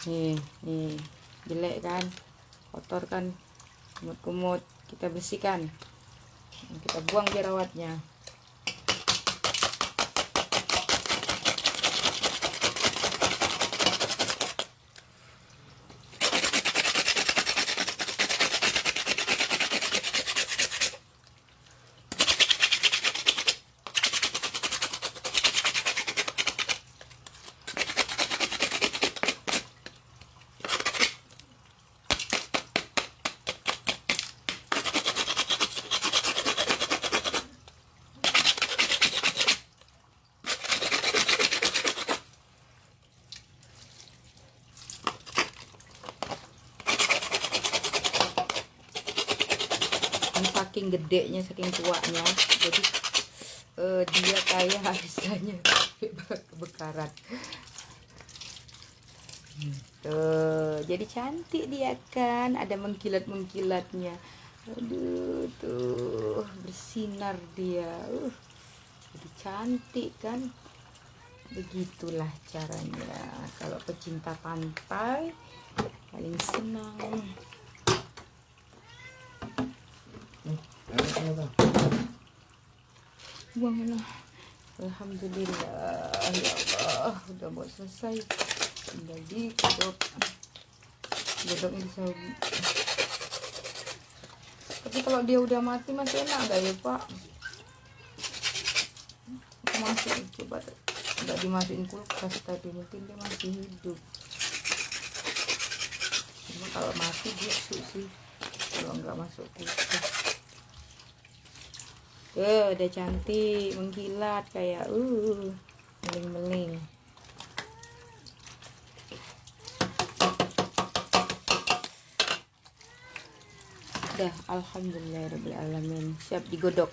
Nih jelek kan, kotor kan, kumut-kumut. Kita bersihkan, kita buang jerawatnya. Saking gedenya, saking tuanya, jadi dia kayak istilahnya kebakaran. Tuh, jadi cantik dia kan, ada mengkilat-mengkilatnya. Aduh, tuh bersinar dia. Jadi cantik kan. Begitulah caranya kalau pecinta pantai paling senang. Buanglah. Alhamdulillah, ya Allah, udah mau selesai. Jadi godoknya bisa. Tapi kalau dia udah mati masih enak gak ya Pak? Masih coba nggak dimasukin kulkas tadi, mungkin dia masih hidup. Cuma kalau mati dia sih kalau nggak masuk kulkas. Udah cantik, mengkilat kayak meling-meling. Udah, alhamdulillahirabbil alamin, siap digodok.